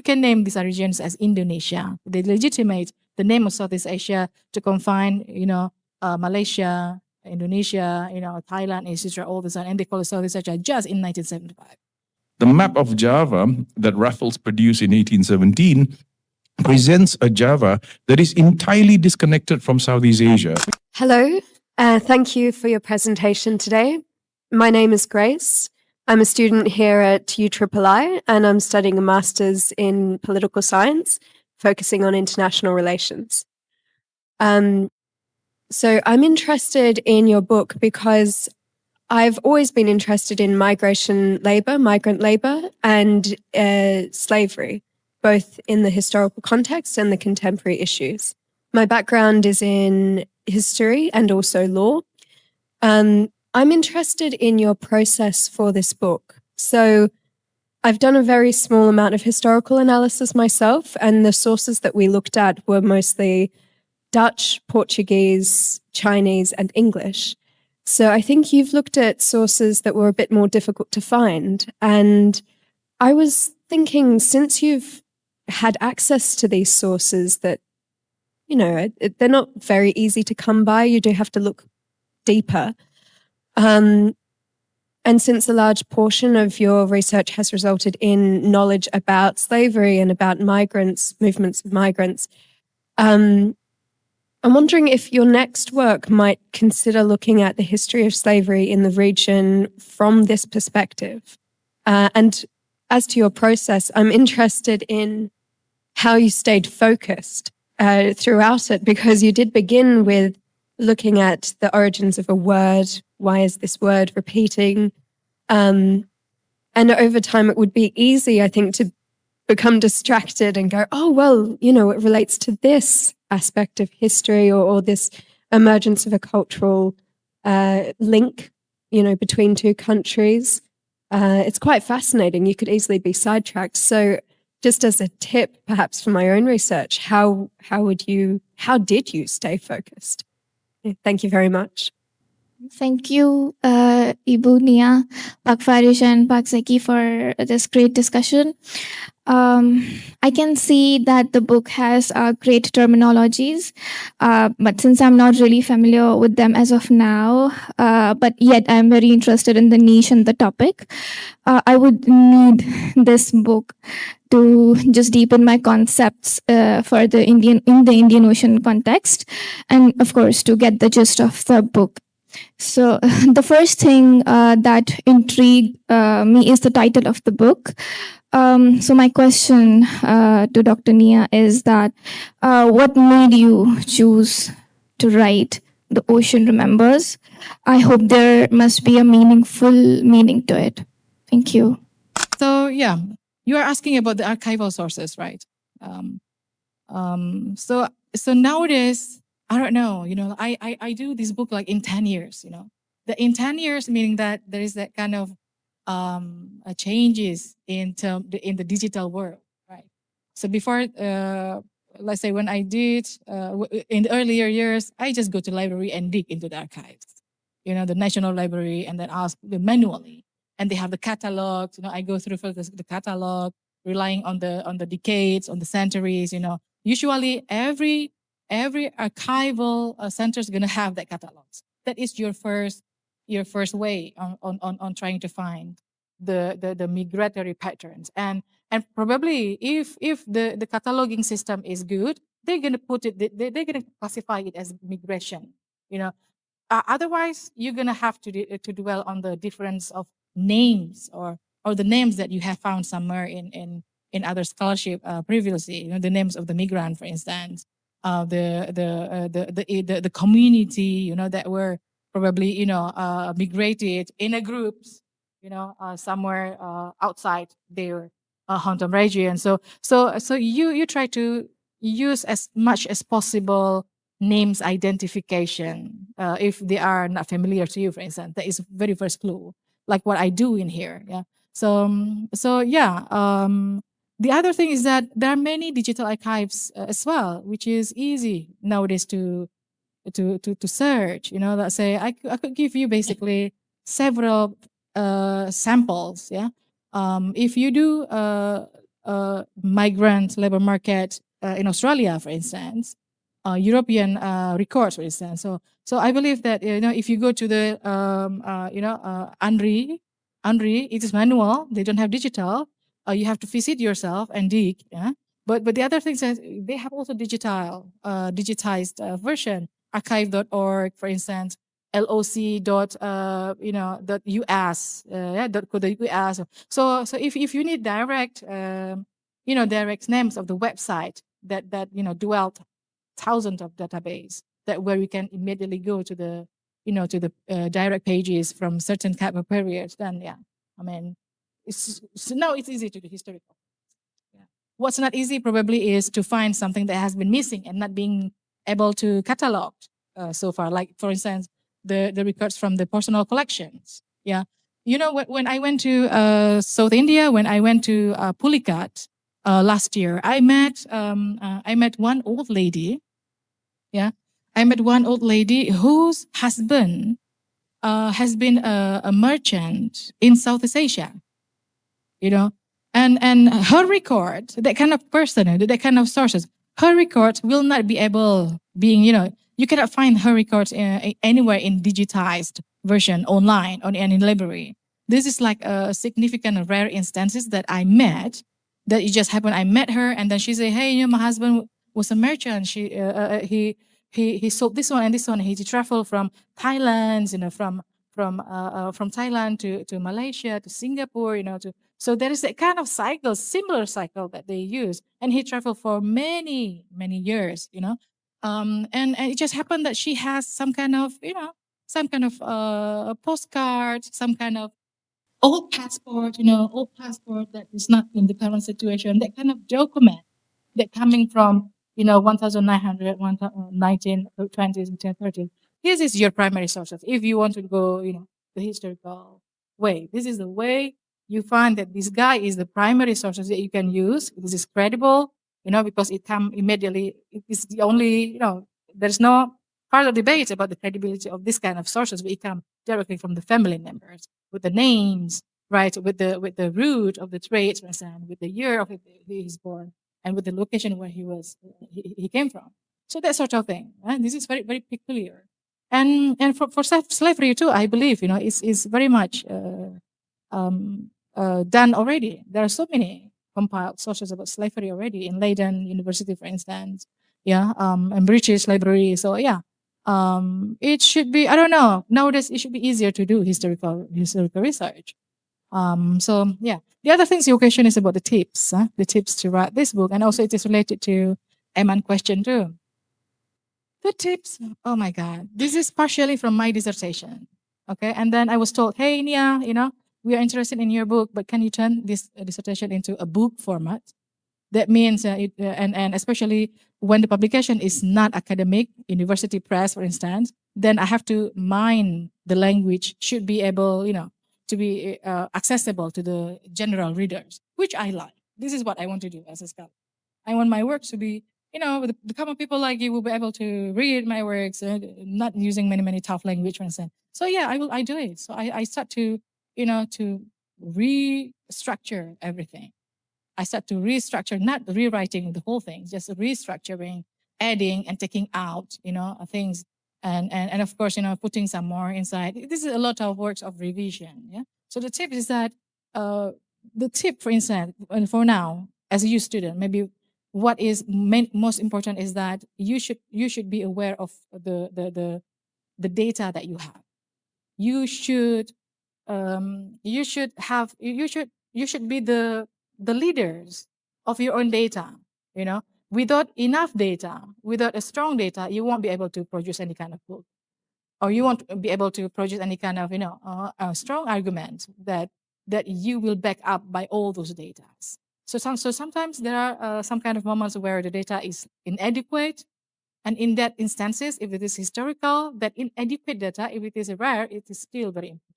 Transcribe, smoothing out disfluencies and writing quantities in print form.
we can name these regions as Indonesia. They legitimate the name of Southeast Asia to confine, Malaysia, Indonesia, Thailand, etc., all this, and they call it Southeast Asia just in 1975. The map of Java that Raffles produced in 1817 presents a Java that is entirely disconnected from Southeast Asia. Hello, thank you for your presentation today. My name is Grace. I'm a student here at UIII, and I'm studying a master's in political science, focusing on international relations. So I'm interested in your book because I've always been interested in migrant labor, and slavery, both in the historical context and the contemporary issues. My background is in history and also law. I'm interested in your process for this book. So I've done a very small amount of historical analysis myself, and the sources that we looked at were mostly Dutch, Portuguese, Chinese, and English. So I think you've looked at sources that were a bit more difficult to find. And I was thinking, since you've had access to these sources that, they're not very easy to come by, you do have to look deeper. And since a large portion of your research has resulted in knowledge about slavery and about movements of migrants, I'm wondering if your next work might consider looking at the history of slavery in the region from this perspective. And as to your process, I'm interested in how you stayed focused throughout it, because you did begin with looking at the origins of a word. Why is this word repeating? And over time, it would be easy, I think, to become distracted and go, oh, well, it relates to this aspect of history or this emergence of a cultural link, between two countries. It's quite fascinating. You could easily be sidetracked. So just as a tip, perhaps for my own research, how did you stay focused? Thank you very much. Thank you, Ibu Nia, Pak Farish, and Pak Zeki for this great discussion. I can see that the book has great terminologies, but since I'm not really familiar with them as of now, but yet I'm very interested in the niche and the topic, I would need this book to just deepen my concepts for the Indian Ocean context, and of course to get the gist of the book. So the first thing that intrigued me is the title of the book. So my question to Dr. Nia is that what made you choose to write The Ocean Remembers? I hope there must be a meaningful meaning to it. Thank you. So yeah, you are asking about the archival sources, right? So nowadays, I don't know, I do this book like in 10 years, in 10 years, meaning that there is that kind of changes in the digital world, right? So before, let's say when I did, in the earlier years, I just go to library and dig into the archives, the National Library, and then ask manually. And they have the catalogs, I go through for the catalog, relying on the decades, on the centuries, Usually every archival center is going to have that catalogs. That is your first way on trying to find the migratory patterns. And probably if the cataloging system is good, they're going to put it, they're going to classify it as migration. Otherwise, you're going to have to dwell on the difference of names or the names that you have found somewhere in other scholarship previously. The names of the migrant, for instance. The community, that were probably, migrated in a groups, somewhere outside their hometown region. So you try to use as much as possible names identification if they are not familiar to you, for instance. That is very first clue, like what I do in here. Yeah. The other thing is that there are many digital archives as well, which is easy nowadays to search. Let's say I could give you basically several samples. Yeah, if you do migrant labor market in Australia, for instance, European records, for instance. So I believe that if you go to the ANRI, it is manual. They don't have digital. You have to visit yourself and dig. Yeah. But the other things is they have also digitized version. Archive.org, for instance, loc.us, .co.us. So if you need direct direct names of the website that dwelt thousands of database that where you can immediately go to the direct pages from certain type of periods, then I mean now it's easy to do historical. Yeah. What's not easy probably is to find something that has been missing and not being able to catalog so far. Like for instance, the records from the personal collections. Yeah. When I went to South India, when I went to Pulicat last year, I met one old lady. Yeah, I met one old lady whose husband has been a merchant in Southeast Asia. And her record, that kind of person, that kind of sources, her records will not be able being, you cannot find her records anywhere in digitized version online or in any library. This is like a significant rare instances that I met, that it just happened. I met her and then she said, hey, my husband was a merchant. He sold this one and this one. He traveled from Thailand, from Thailand to Malaysia, to Singapore, so there is a kind of cycle, similar cycle that they use. And he traveled for many, many years, and it just happened that she has some kind of postcard, some kind of old passport, that is not in the current situation, that kind of document that coming from, 1900, 1920s, 1930s. This is your primary sources. If you want to go, the historical way, this is the way you find that this guy is the primary sources that you can use. This is credible, because it come immediately. It is the only, there's no further debate about the credibility of this kind of sources. It come directly from the family members with the names, right? With the root of the traits, for example, with the year of he is born, and with the location where he came from. So that sort of thing. This is very, very peculiar. And for slavery too, I believe, is very much done already. There are so many compiled sources about slavery already in Leiden University, for instance. Yeah, and British Library. So it should be, I don't know, nowadays it should be easier to do historical research. So the other things your question is about the tips to write this book, and also it is related to Eman question too. The tips, oh my God, this is partially from my dissertation. Okay, and then I was told, hey Nia, we are interested in your book, but can you turn this dissertation into a book format? That means, and especially when the publication is not academic, university press, for instance, then I have to mine the language, should be able, to be accessible to the general readers, which I like. This is what I want to do as a scholar. I want my work to be, the common people like you will be able to read my works, not using many tough language, for instance. So I do it. So I start to, to restructure everything. I start to restructure, not rewriting the whole thing, just restructuring, adding and taking out, things. And of course, putting some more inside. This is a lot of works of revision. Yeah. So the tip is that, the tip, for instance, and for now, as a youth student, maybe what is most important is that you should be aware of the data that you have. You should be the leaders of your own data. Without enough data, without a strong data, you won't be able to produce any kind of book, or you won't be able to produce any kind of strong argument that you will back up by all those data. So sometimes there are some kind of moments where the data is inadequate, and in that instances, if it is historical, that inadequate data, if it is rare, it is still very important.